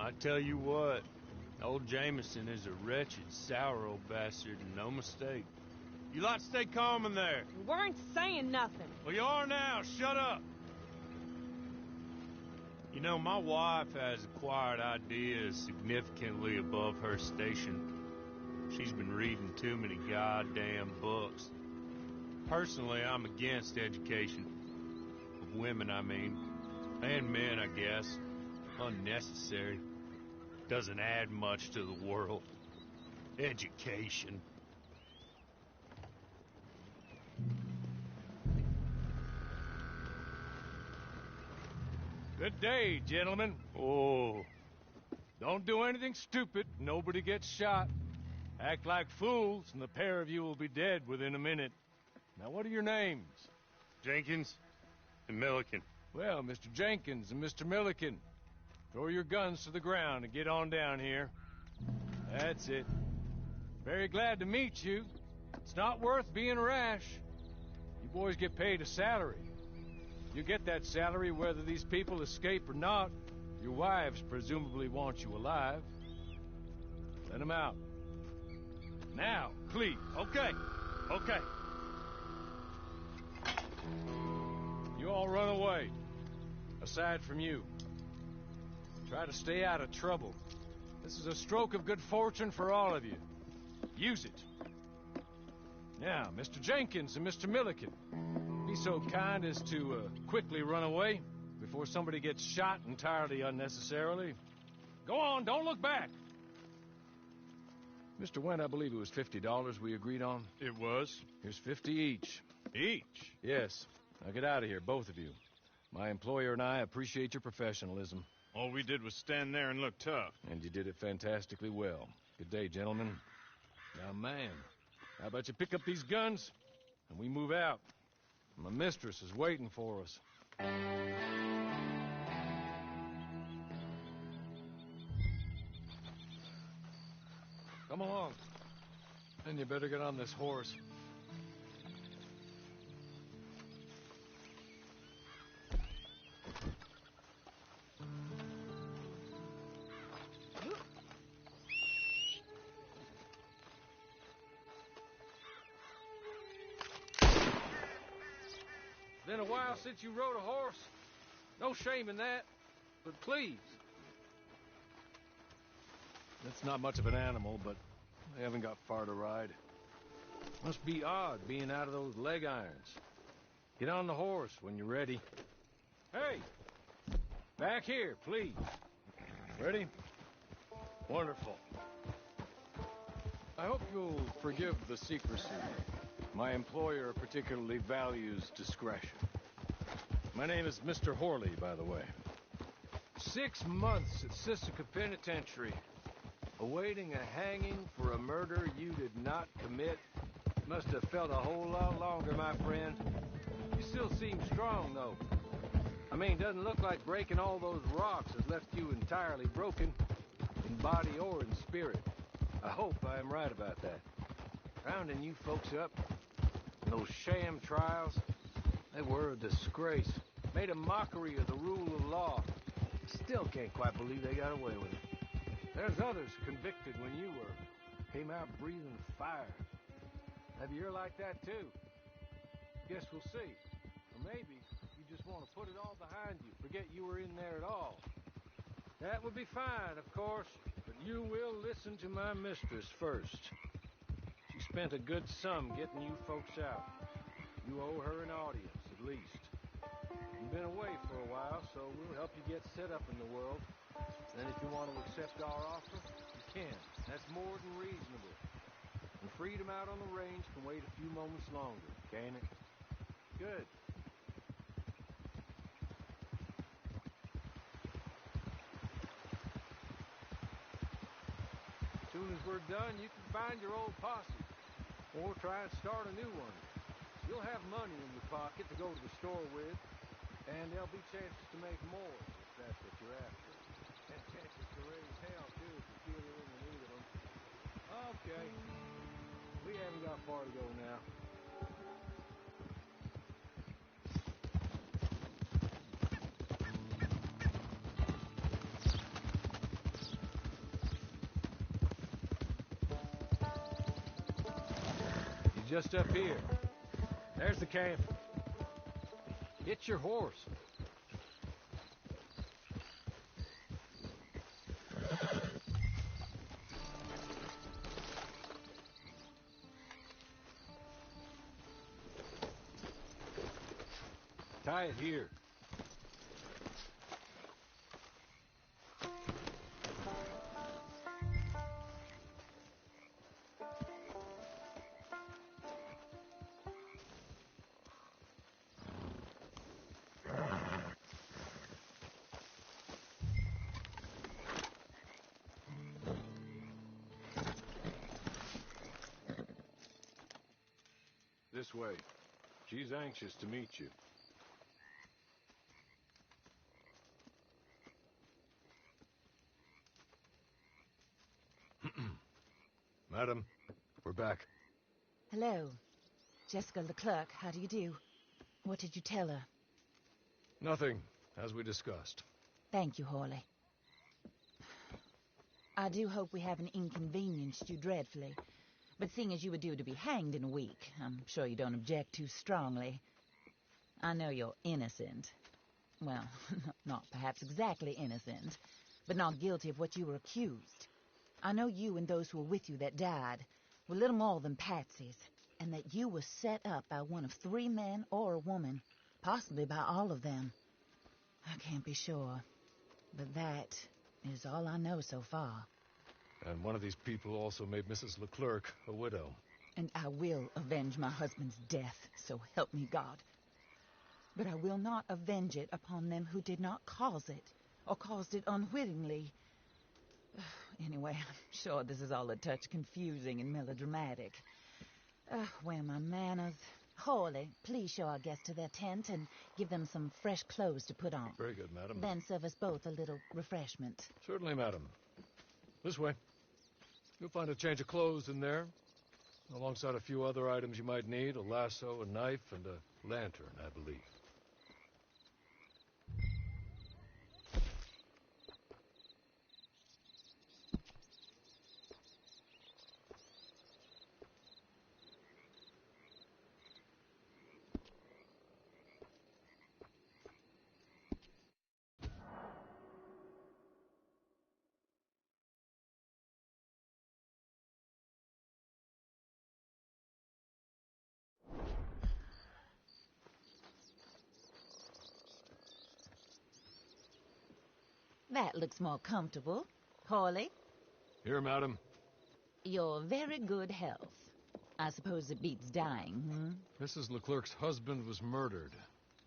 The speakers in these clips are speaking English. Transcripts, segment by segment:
I tell you what, old Jameson is a wretched, sour old bastard, and no mistake. You lot stay calm in there. We weren't saying nothing. Well, you are now. Shut up. You know, my wife has acquired ideas significantly above her station. She's been reading too many goddamn books. Personally, I'm against education. Of women, I mean. And men, I guess. Unnecessary. Doesn't add much to the world. Education. Good day, gentlemen. Oh. Don't do anything stupid. Nobody gets shot. Act like fools, and the pair of you will be dead within a minute. Now, what are your names? Jenkins and Milliken. Well, Mr. Jenkins and Mr. Milliken, throw your guns to the ground and get on down here. That's it. Very glad to meet you. It's not worth being rash. You boys get paid a salary. You get that salary whether these people escape or not. Your wives presumably want you alive. Let them out. Now, please. Okay. Okay. You all run away. Aside from you. Try to stay out of trouble. This is a stroke of good fortune for all of you. Use it. Now, Mr. Jenkins and Mr. Milliken, be so kind as to quickly run away before somebody gets shot entirely unnecessarily. Go on, don't look back. Mr. Wendt, I believe it was $50 we agreed on. It was. Here's 50 each. Each? Yes. Now get out of here, both of you. My employer and I appreciate your professionalism. All we did was stand there and look tough. And you did it fantastically well. Good day, gentlemen. Now, man, how about you pick up these guns and we move out? My mistress is waiting for us. Come along. Then you better get on this horse. Been a while since you rode a horse. No shame in that, but please. That's not much of an animal, but they haven't got far to ride. Must be odd being out of those leg irons. Get on the horse when you're ready. Hey! Back here, please. Ready? Wonderful. I hope you'll forgive the secrecy. My employer particularly values discretion. My name is Mr. Horley, by the way. 6 months at Sisika Penitentiary, awaiting a hanging for a murder you did not commit. Must have felt a whole lot longer, my friend. You still seem strong, though. I mean, doesn't look like breaking all those rocks has left you entirely broken, in body or in spirit. I hope I am right about that. Rounding you folks up, and those sham trials, they were a disgrace. Made a mockery of the rule of law. Still can't quite believe they got away with it. There's others convicted when you were. Came out breathing fire. Maybe you're like that too. Guess we'll see. Or maybe you just want to put it all behind you. Forget you were in there at all. That would be fine, of course. But you will listen to my mistress first. She spent a good sum getting you folks out. You owe her an audience, at least. You've been away for a while, so we'll help you get set up in the world. Then if you want to accept our offer, you can. That's more than reasonable. And freedom out on the range can wait a few moments longer, can't it? Good. As soon as we're done, you can find your old posse. Or try and start a new one. You'll have money in your pocket to go to the store with. And there'll be chances to make more, if that's what you're after. And chances to raise hell, too, if you feel you're in the need of them. Okay. We haven't got far to go now. just up here. There's the camp. Get your horse. Tie it here. This way. She's anxious to meet you. Madam, we're back. Hello. Jessica Leclerc, how do you do? What did you tell her? Nothing, as we discussed. Thank you, Hawley. I do hope we haven't inconvenienced you dreadfully. But seeing as you were due to be hanged in a week, I'm sure you don't object too strongly. I know you're innocent. Well, not perhaps exactly innocent, but not guilty of what you were accused. I know you and those who were with you that died were little more than patsies, and that you were set up by one of 3 men or a woman, possibly by all of them. I can't be sure, but that is all I know so far. And one of these people also made Mrs. Leclerc a widow. And I will avenge my husband's death, so help me God. But I will not avenge it upon them who did not cause it, or caused it unwittingly. Anyway, I'm sure this is all a touch confusing and melodramatic. Where are my manners? Hawley, please show our guests to their tent and give them some fresh clothes to put on. Very good, madam. Then serve us both a little refreshment. Certainly, madam. This way. You'll find a change of clothes in there, alongside a few other items you might need, a lasso, a knife, and a lantern, I believe. That looks more comfortable. Hawley, Here, madam. your very good health. I suppose it beats dying, Mrs. Leclerc's husband was murdered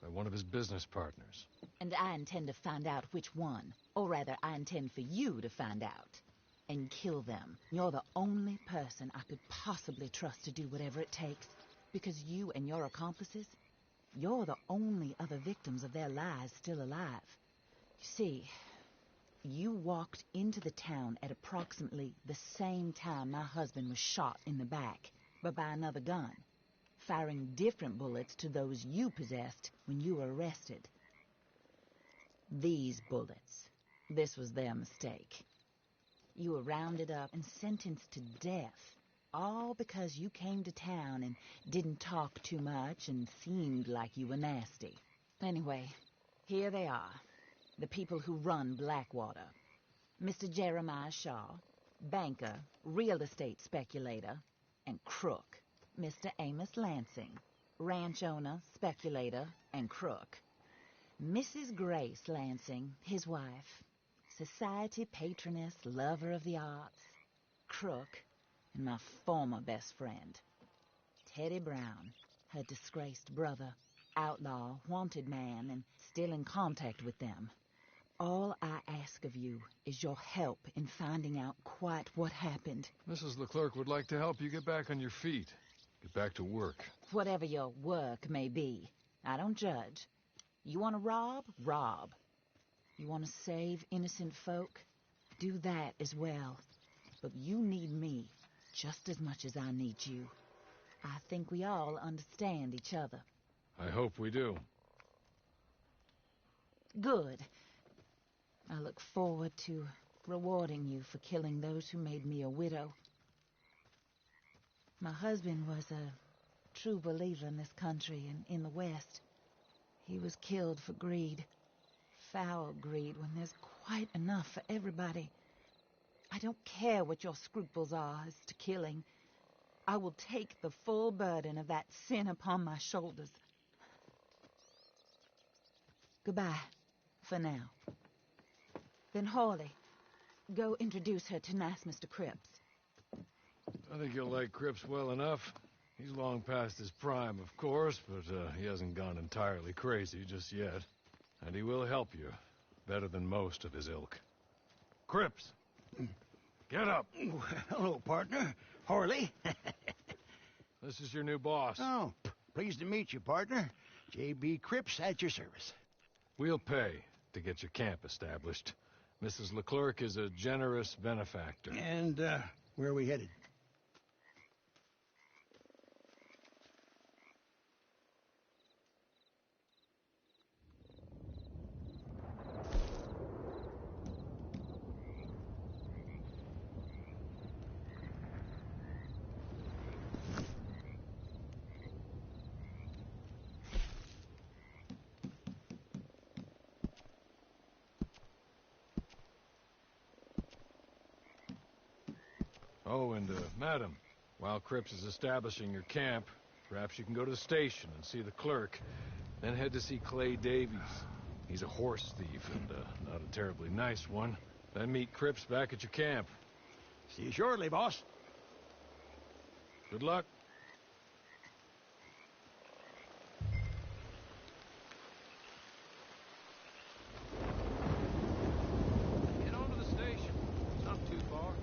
by one of his business partners. And I intend to find out which one. Or rather, I intend for you to find out. And kill them. You're the only person I could possibly trust to do whatever it takes. Because you and your accomplices, you're the only other victims of their lies still alive. You see, you walked into the town at approximately the same time my husband was shot in the back, but by another gun, firing different bullets to those you possessed when you were arrested. These bullets, this was their mistake. You were rounded up and sentenced to death, all because you came to town and didn't talk too much and seemed like you were nasty. Anyway, here they are, the people who run Blackwater. Mr. Jeremiah Shaw, banker, real estate speculator, and crook. Mr. Amos Lansing, ranch owner, speculator, and crook. Mrs. Grace Lansing, his wife, society patroness, lover of the arts, crook, and my former best friend. Teddy Brown, her disgraced brother, outlaw, wanted man, and still in contact with them. All I ask of you is your help in finding out quite what happened. Mrs. Leclerc would like to help you get back on your feet. Get back to work. Whatever your work may be, I don't judge. You want to rob? Rob. You want to save innocent folk? Do that as well. But you need me just as much as I need you. I think we all understand each other. I hope we do. Good. I look forward to rewarding you for killing those who made me a widow. My husband was a true believer in this country and in the West. He was killed for greed. Foul greed when there's quite enough for everybody. I don't care what your scruples are as to killing. I will take the full burden of that sin upon my shoulders. Goodbye, for now. Then Hawley, go introduce her to nice Mr. Cripps. I think you'll like Cripps well enough. He's long past his prime, of course, but he hasn't gone entirely crazy just yet. And he will help you, better than most of his ilk. Cripps! Get up! Hello, partner. Harley. This is your new boss. Oh, pleased to meet you, partner. J.B. Cripps at your service. We'll pay to get your camp established. Mrs. Leclerc is a generous benefactor. And, where are we headed? Oh, and, madam, while Cripps is establishing your camp, perhaps you can go to the station and see the clerk, then head to see Clay Davies. He's a horse thief, and, not a terribly nice one. Then meet Cripps back at your camp. See you shortly, boss. Good luck. Get on to the station. It's not too far.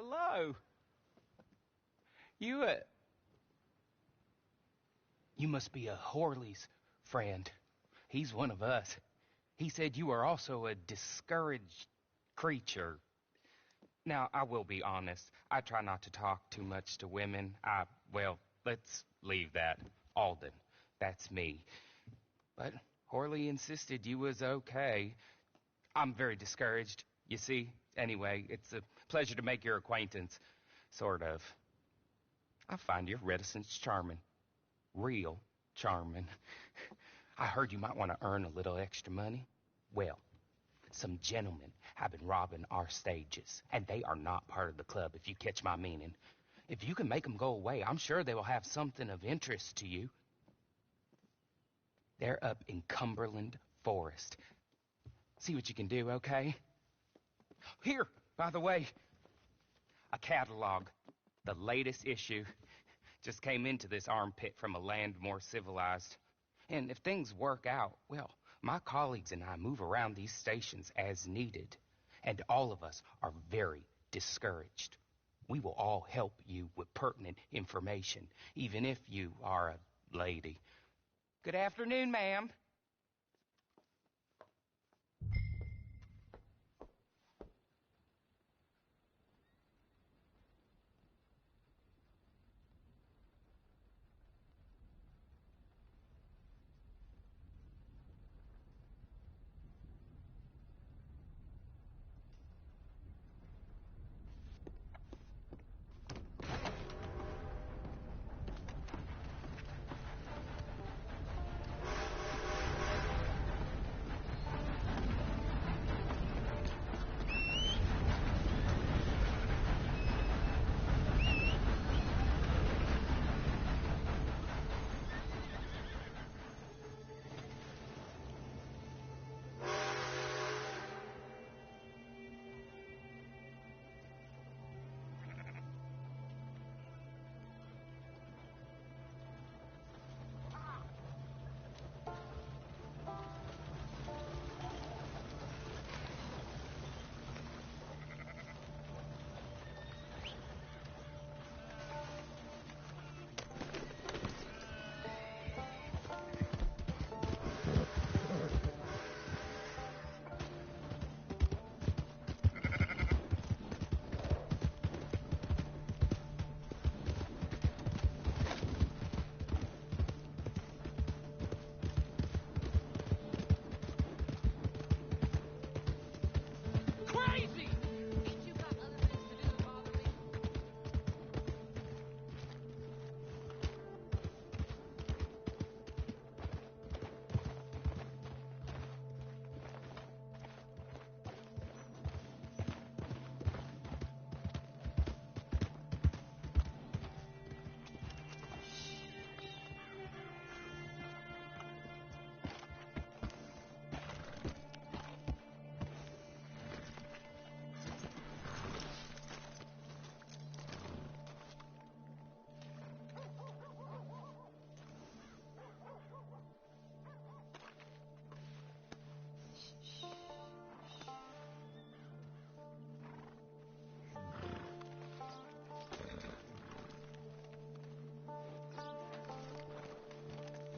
hello. You must be a Horley's friend. He's one of us. He said you are also a discouraged creature. Now, I will be honest. I try not to talk too much to women. Well, let's leave that. Alden, that's me. But Horley insisted you was okay. I'm very discouraged, you see. Anyway, it's a pleasure to make your acquaintance. Sort of. I find your reticence charming. Real charming. I heard you might want to earn a little extra money. Well, some gentlemen have been robbing our stages, and they are not part of the club, if you catch my meaning. If you can make them go away, I'm sure they will have something of interest to you. They're up in Cumberland Forest. See what you can do, okay? Here, by the way, a catalog. The latest issue just came into this armpit from a land more civilized. And if things work out, well, my colleagues and I move around these stations as needed. And all of us are very discouraged. We will all help you with pertinent information, even if you are a lady. Good afternoon, ma'am.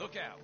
Look out.